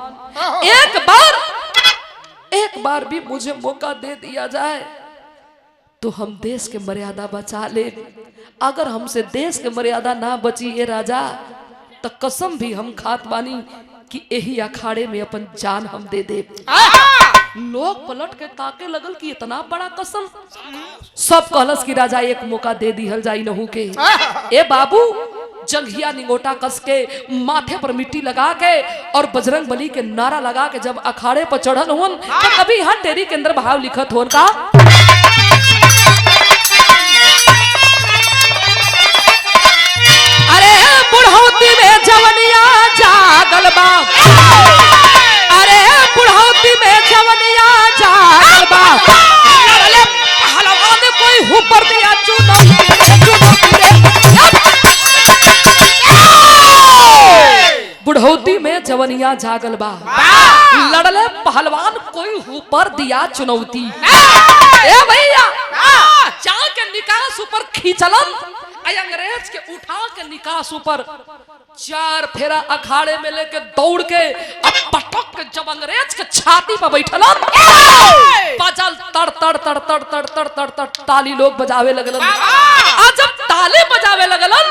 एक बार भी मुझे मौका दे दिया जाए तो हम देश के मर्यादा बचा ले। अगर हमसे देश के मर्यादा ना बची ये राजा, तो कसम भी हम खात बानी कि यही अखाड़े में अपन जान हम दे दे। लोग पलट के ताके लगल कि इतना बड़ा कसम। सब कहलस कि राजा एक मौका दे दिहल जाई नहू के। ए बाबू, जंघिया निगोटा कस के, माथे पर मिट्टी लगा के और बजरंग बली के नारा लगा के जब अखाड़े पर चढ़ल हुन, तो कभी हर टेरी के अंदर भाव लिखत होन का, अरे बुढ़ौती में जवनिया जागल बा, अरे बुढ़ौती में जवनिया जागल बा, अरे पहलवान कोई हुपर दिया बुढ़ौती में जवनिया जागल बा, लड़ले पहलवान कोई ऊपर दिया चुनौती। ए भैया, जाके निकास ऊपर खींचलन, अंग्रेज के उठा के निकास ऊपर 4 फेरा अखाड़े में लेके दौड़ के अब पटक के जब अंग्रेज के छाती पर बैठलन, बजल तड़ तड़ तड़ तड़ तड़ तड़ तड़ तड़ ताली लोग बजावे लगलन। आज जब ताली बजावे लगलन,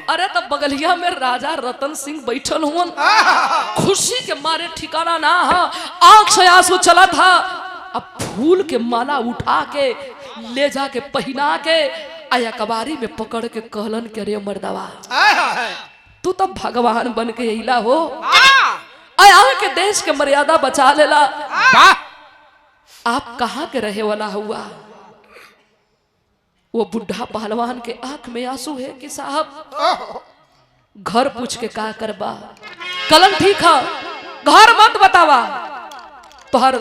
अरे तब बगलिया में राजा रतन सिंह बैठल हुवन, खुशी के मारे ठिकाना ना है, आंख से आंसू चला था। अब फूल के माला उठा के ले जाके पहना के आया कबारी में पकड़ के कहलन के अरे मर्दवा, तू तो भगवान बन के अइला हो, आया के देश के मर्यादा बचा लेला। आप कहाँ के रहे वाला हुआ? वो बुढ़ा पहलवान के आंख में आंसू है कि साहब घर पूछ के का करबा। कलन ठीक है, घर मत बतावा, तोहर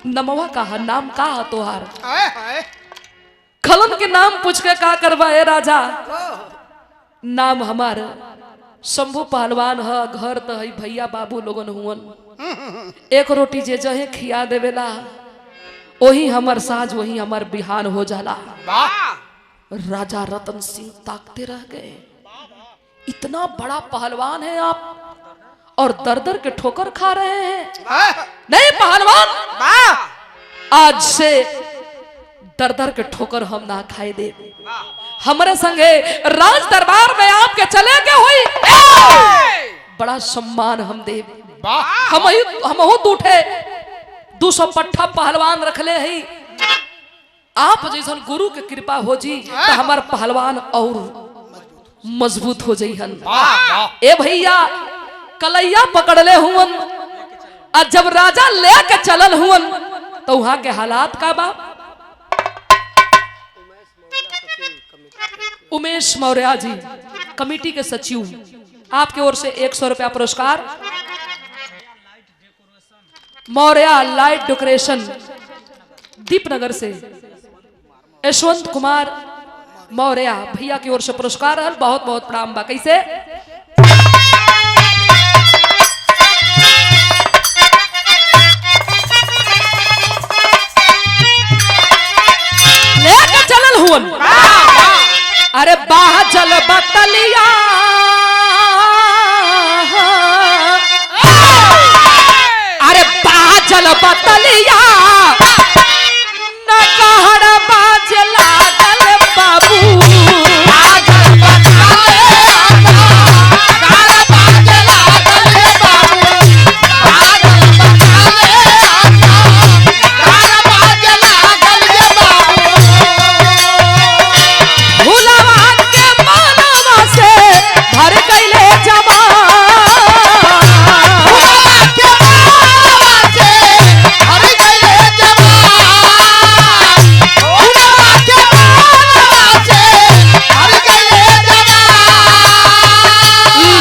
नमवा का है, नाम का है तोहार? खलन के नाम पूछ के का करबा ए राजा? नाम हमार शंभू पहलवान है, घर तो है भैया बाबू लोगन हुवन, एक रोटी जे जहे खिया देवेला वही हमार साज वही हमार बिहान हो जाला। राजा रतन सिंह ताकते रह गए, इतना बड़ा पहलवान है आप और दर दर के ठोकर खा रहे हैं। नहीं पहलवान, आज से दर दर के ठोकर हम ना खाए दे, हमारे संगे राज दरबार में आपके चले गए हुई बड़ा सम्मान हम दे, वाह हमहू दूठे 200 पट्ठा पहलवान रखले है। आप जैसन गुरु के कृपा हो जी तो हमार पहलवान और मजबूत हो जइहन। वाह ए भैया कलैया पकड़ले हुवन और जब राजा लेके चलल हुवन तो वहां के हालात का बा। उमेश मौर्य जी कमेटी के सचिव, आपके ओर से 100 रुपया पुरस्कार। मौर्य लाइट डेकोरेशन दीपनगर से यशवंत कुमार मौर्य भैया की ओर से पुरस्कार है। बहुत बहुत प्रणाम बा। कैसे लेके चलल हुवन। अरे बाह जल बतलिया अरे बाह जल बतलिया न कहड़ बाज लागल बाबू भुलवा के मानवा से भर गइले जमा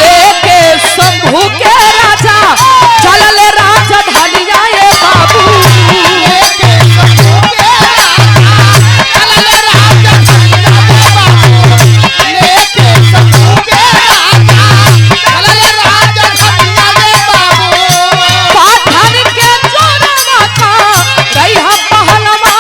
लेके शंभू के राजा चलल राजधानिया ए बाबू पाठन के जोरवा का रहिहा पहलवा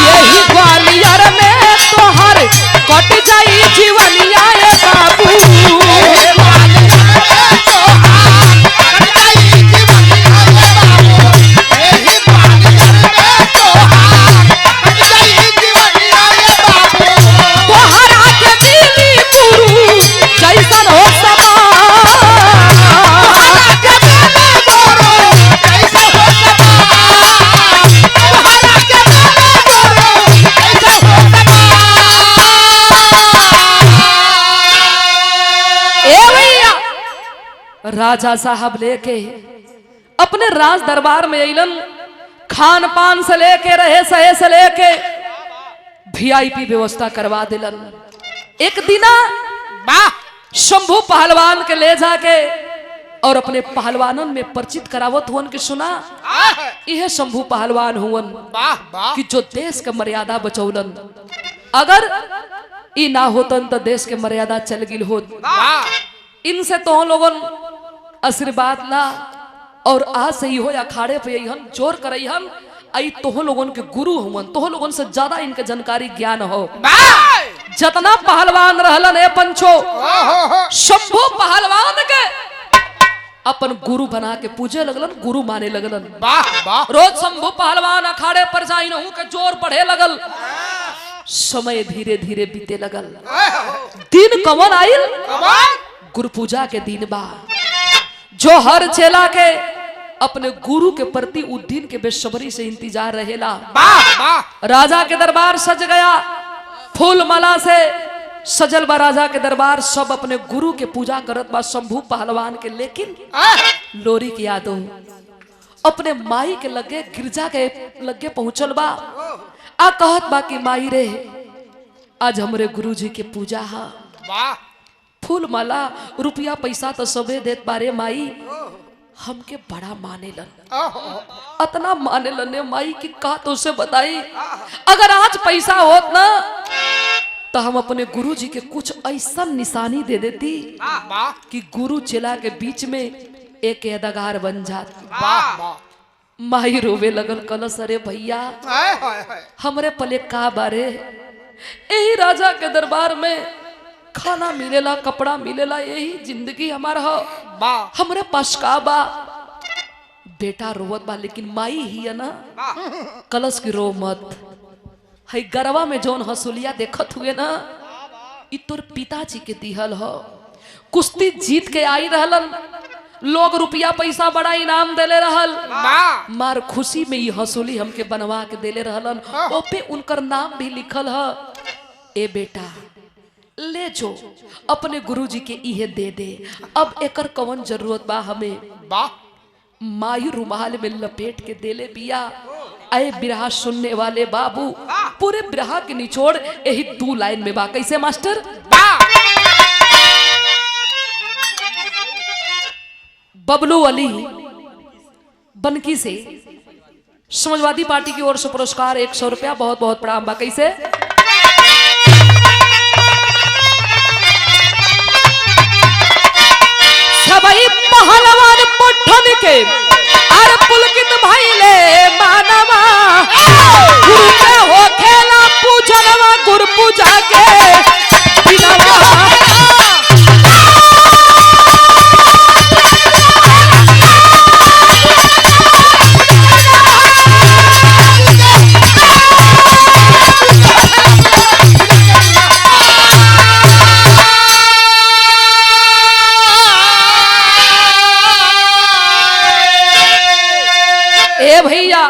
यही ग्वालियर में तोहर कट जाई जीवनिया ए बाबू तोहरा के दिली गुरु जैसन हो समा ए भैया राजा साहब लेके अपने राज दरबार में अइलन। खान पान से लेके रहे सहे से लेके वीआईपी व्यवस्था करवा दिलन। एक दिना शंभू पहलवान के ले जाके और अपने पहलवानन में परिचित करावत हुवन कि सुना यह शंभू पहलवान हुवन कि जो देश के मर्यादा बचौलन। अगर ई ना होतन तो देश के मर्यादा चल गिल होत। इनसे तो लोगन आशीर्वाद ला और आज से ही हो अखाड़े पे यहन जोर करहन आई तोह लोगन के गुरु हुवन। तोह लोगन से ज्यादा इनके जानकारी ज्ञान हो। जतना पहलवान रहलन ए पंचो शंभू पहलवान के अपन गुरु बना के पूजे लगलन, गुरु माने लगलन। रोज शंभू पहलवान अखाड़े पर जाई नहु के जोर बढ़े लगल। समय धीरे धीरे बीते लगल। दिन कवन आइल? गुरु पूजा के दिन बा। जो हर चेला के अपने गुरु के प्रति उस दिन के बेसब्री से इंतजार रहेला। राजा के दरबार सज गया, फूल माला से सजल बा राजा के दरबार। सब अपने गुरु के पूजा करत बा शंभू पहलवान के। लेकिन लोरी की यादों अपने माई के लगे गिरजा के लगे पहुंचल बा। आ कहत बा कि माई रे आज हमरे गुरु जी के पूजा हा। फूल माला रुपया पैसा तो सबे देत बारे माई, हमके बड़ा माने लन, अतना माने लन माई की का तो उसे बताई। अगर आज पैसा होत ना तो हम अपने गुरु जी के कुछ ऐसा निशानी दे देती कि गुरु चेला के बीच में एक यादगार बन जाती। माई रोवे लगल, कलस अरे भैया हमरे पले का बारे, यही राजा के दरबार में खाना मिलेला, कपड़ा मिलेला, यही जिंदगी हमारा हो। हमरे पास का बा बेटा रोवत बा लेकिन माई ही है ना, कलश की रो मत। है गरवा में जौन हंसुलिया देखत हुए ना, इ तोर पिताजी के दिहल हो। कुश्ती जीत के आई रहलन, लोग रुपया पैसा बड़ा इनाम देले रहल, मार खुशी में ये हंसुली हमके बनवा के देले रहलन। ओपे उनकर नाम भी लिखल है। ए बेटा ले जो अपने गुरुजी के इहे दे दे, अब एकर कवन जरूरत बा हमें। मायू रुमाल में लपेट के देले बिया। अय बिरहा सुनने वाले बाबू, पूरे बिरहा के निचोड़ यही 2 लाइन में बा। कैसे मास्टर? बबलू अली बनकी से समाजवादी पार्टी की ओर से पुरस्कार 100 रुपया, बहुत बहुत प्रणाम बा। कैसे? सबई पहलवान पठन के अरे पुलकित भइले मानवा, गुरु के हो खेला पूजनवा, गुरु पूजा के बिनवा। भैया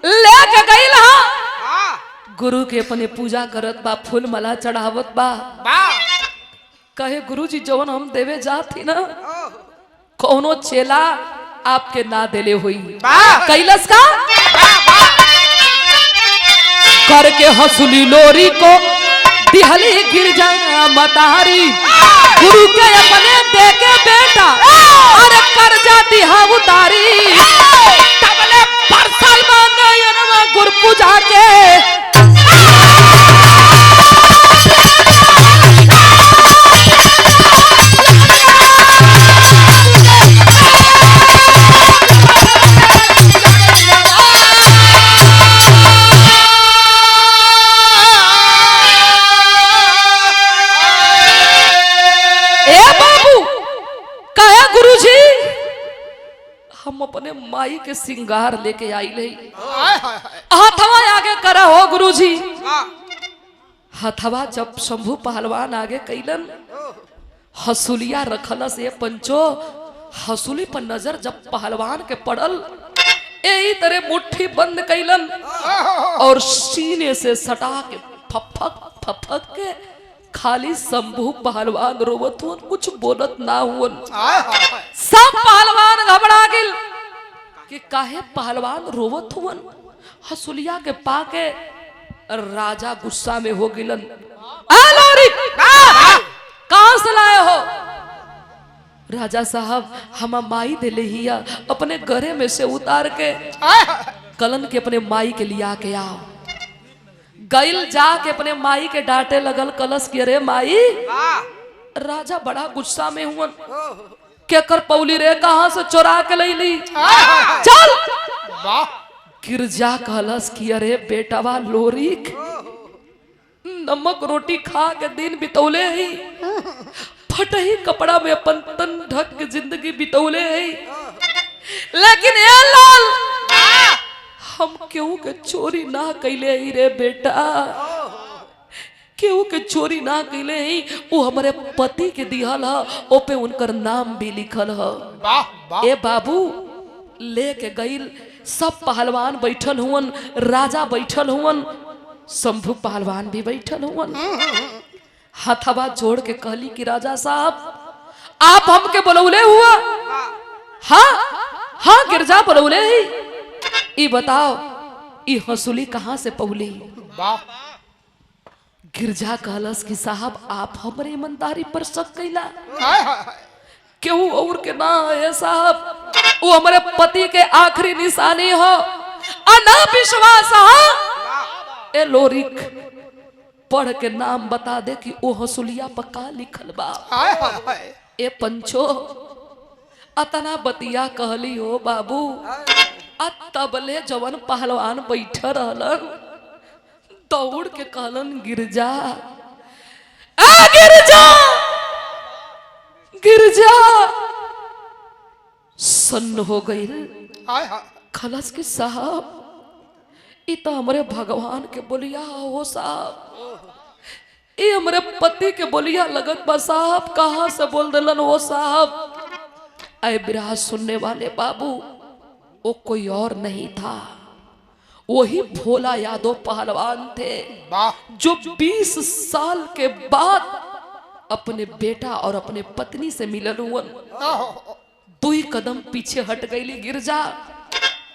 लेके गईल हा, गुरु के अपने पूजा करत बा, फूल माला चढ़ावत बा। कहे गुरुजी जवन हम देवे जाती ना, कौनो चेला आपके ना देले हुई। कैलस का करके हंसुली लोरी को दिहली गिरजा मतारी, गुरु के अपने देके बेटा और कर्जा दिहा उतारी। तबले परसल मांगयनवा गुरु पूजा के हम अपने माई के सिंगार लेके आई ले। हथवा आगे करा हो गुरुजी। हथवा जब शंभू पहलवान आगे कैलन, हंसुलिया रखल से पंचो, हंसुली पर नजर जब पहलवान के पड़ल, यही तरह मुट्ठी बंद कैलन और सीने से सटा के फफक फफक के खाली शंभू पहलवान रोवत हुन, कुछ बोलत ना हुन। सब पहलवान घबरा गिल कि काहे पहलवान रोवत हुन। हंसुलिया के पाके राजा गुस्सा में हो गिलन। कहां से लाए हो? राजा साहब हम माई दिले हिया, अपने गरे में से उतार के कलन के अपने माई के लिया के आओ। गईल जाके अपने माई के डांटे लगल, कलश की अरे माई। राजा बड़ा गुस्सा में हुआ, क्या कर पौली रे, कहां से चुरा के लैली, चल। गिरजा कलश की अरे बेटावा लोरिक, नमक रोटी खा के दिन बितौले ही, फटही कपड़ा में अपन तन ढक के जिंदगी बितौले ही, लेकिन ए लाल हम क्यों के चोरी ना कैले ही रे बेटा, क्यों के चोरी ना कैले ही। वो हमारे पति के दिहल है, ओपे उनकर नाम भी लिखल है। ए बाबू लेके गईल, सब पहलवान बैठल हुवन, राजा बैठल हुवन, शंभू पहलवान भी बैठल हुवन। हथवा जोड़ के कहली कि राजा साहब आप हमके बुलौले हुआ? हाँ हाँ गिरजा बुलौले ही। ई बताओ ई हंसुली कहां से पौली? गिरजा कहलस कि साहब आप हमारे ईमानदारी पर शक कैला, क्यों और के ना है साहब, वो हमारे पति के आखिरी निशानी हो, अना विश्वास हो। ए लोरिक पढ़ के नाम बता दे कि वो हंसुलिया पर का लिखल बा। ए पंचो अतना बतिया कहली हो बाबू, तबले जवन पहलवान बैठ रहलन, दौड़ के कहलन गिरजा, गिरजा गिरजा। सन्न हो गई। हाय हाय खलस के साहब ई तो हमारे भगवान के बोलिया हो साहब, ये हमारे पति के बोलिया लगत बा साहब, कहाँ से बोल दिलन वो साहब। ऐ बिरहा सुनने वाले बाबू, वो कोई और नहीं था, वही भोला यादव पहलवान थे वाह जो 20 साल के बाद अपने बेटा और अपने पत्नी से मिलल हुआ। ओहो, 2 कदम पीछे हट गईली गिरजा।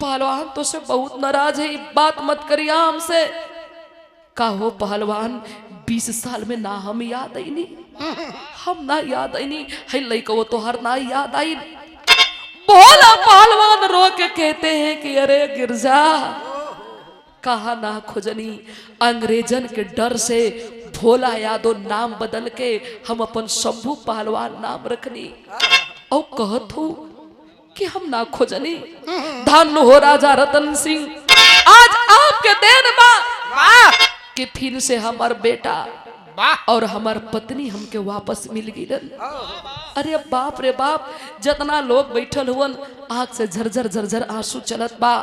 पहलवान तो से बहुत नाराज है, बात मत करिए हमसे। का हो पहलवान, 20 साल में ना हम याद आई नी, हम ना याद आई नी, है लइका वो तो हर ना याद आई। भोला पहलवान रो के कहते हैं कि अरे गिरजा कहा ना खुजनी, अंग्रेजन के डर से भोला यादव नाम बदल के हम अपन शंभू पहलवान नाम रखनी। और कहत हूँ कि हम ना खोजनी। धन हो राजा रतन सिंह, आज आपके देन बा कि फिर से हमार बेटा वाह और हमार पत्नी हमके वापस मिल गईलन। अरे बाप रे बाप, जितना लोग बैठल हुवन आंख से झरझर झरझर आंसू चलत बा।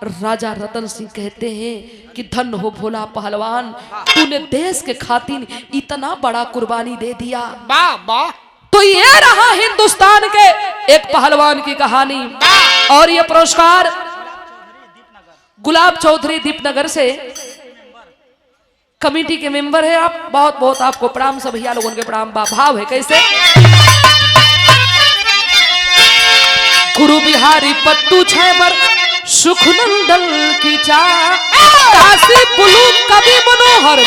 राजा रतन सिंह कहते हैं कि धन हो भोला पहलवान, तूने देश के खातिर इतना बड़ा कुर्बानी दे दिया। वाह वाह तो ये रहा हिंदुस्तान के एक पहलवान की कहानी। और ये पुरस्कार गुलाब चौधरी दीपनगर से कमेटी के मेंबर है आप, बहुत बहुत आपको प्रणाम, सब भैया लोगों के प्रणाम। भाव है कैसे, गुरु बिहारी पत्तू छैबर सुखनंदन की चा, काशी बुलू कवि मनोहर